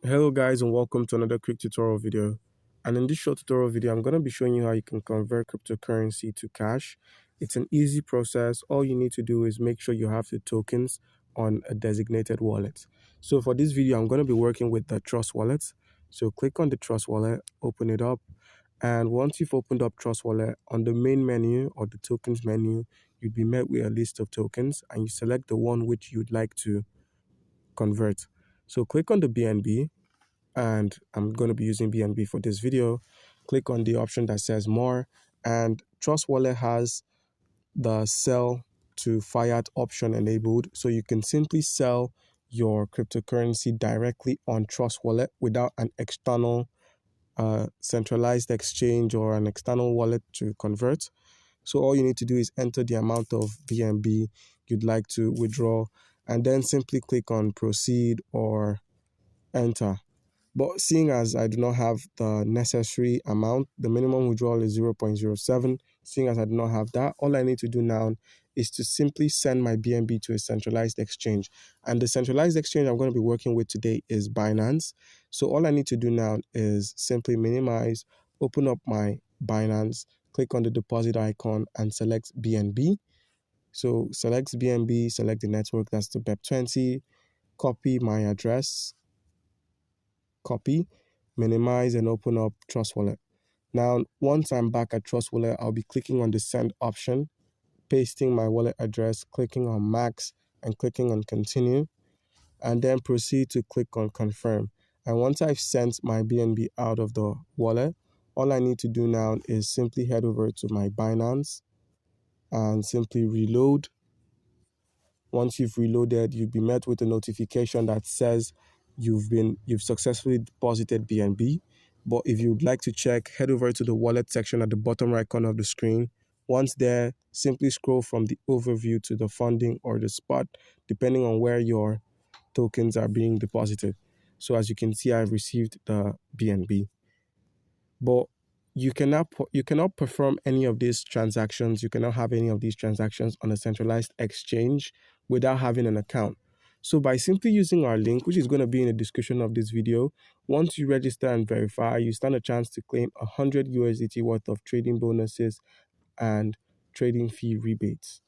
Hello guys, and welcome to another quick tutorial video. And in this short tutorial video, I'm going to be showing you how you can convert cryptocurrency to cash. It's an easy process. All you need to do is make sure you have the tokens on a designated wallet. So for this video, I'm going to be working with the Trust Wallet. So click on the Trust Wallet, open it up. And once you've opened up Trust Wallet, on the main menu or the tokens menu, you'd be met with a list of tokens and you select the one which you'd like to convert. So click on the BNB, and I'm going to be using BNB for this video. Click on the option that says more, and Trust Wallet has the sell to fiat option enabled, so you can simply sell your cryptocurrency directly on Trust Wallet without an external centralized exchange or an external wallet to convert. So all you need to do is enter the amount of BNB you'd like to withdraw, and then simply click on proceed or enter. But seeing as I do not have the necessary amount, the minimum withdrawal is 0.07. Seeing as I do not have that, all I need to do now is to simply send my BNB to a centralized exchange. And the centralized exchange I'm going to be working with today is Binance. So all I need to do now is simply minimize, open up my Binance, click on the deposit icon and select BNB. So select BNB, select the network, that's the BEP20, copy my address, copy, minimize, and open up Trust Wallet. Now, once I'm back at Trust Wallet, I'll be clicking on the send option, pasting my wallet address, clicking on max, and clicking on continue, and then proceed to click on confirm. And once I've sent my BNB out of the wallet, all I need to do now is simply head over to my Binance and simply reload. Once you've reloaded, you'll be met with a notification that says you've successfully deposited BNB. But if you'd like to check, head over to the wallet section at the bottom right corner of the screen. Once there, simply scroll from the overview to the funding or the spot, depending on where your tokens are being deposited. So as you can see, I've received the BNB. But you cannot perform any of these transactions. You cannot have any of these transactions on a centralized exchange without having an account. So by simply using our link, which is going to be in the description of this video, once you register and verify, you stand a chance to claim 100 USDT worth of trading bonuses and trading fee rebates.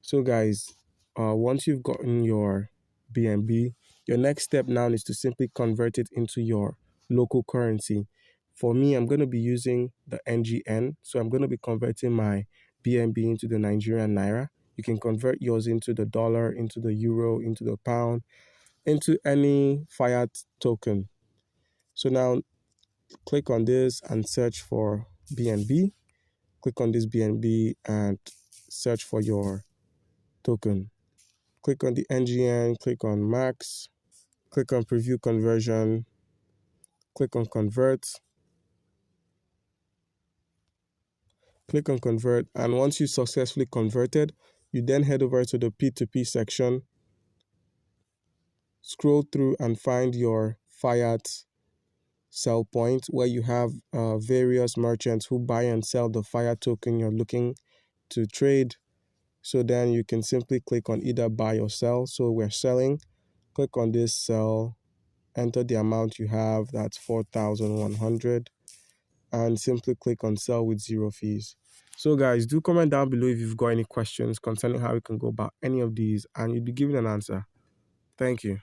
So guys, once you've gotten your BNB, your next step now is to simply convert it into your local currency. For me, I'm going to be using the NGN, so I'm going to be converting my BNB into the Nigerian Naira. You can convert yours into the dollar, into the euro, into the pound, into any fiat token. So now click on this and search for BNB. Click on this BNB and search for your token. Click on the NGN, click on max, click on preview conversion, click on convert, click on convert, and once you successfully converted, you then head over to the P2P section, scroll through and find your fiat sell point where you have various merchants who buy and sell the fiat token you're looking to trade. So then you can simply click on either buy or sell. So we're selling, click on this sell, enter the amount you have, that's 4,100, and simply click on sell with 0 fees. So guys, do comment down below if you've got any questions concerning how you can go about any of these, and you'll be given an answer. Thank you.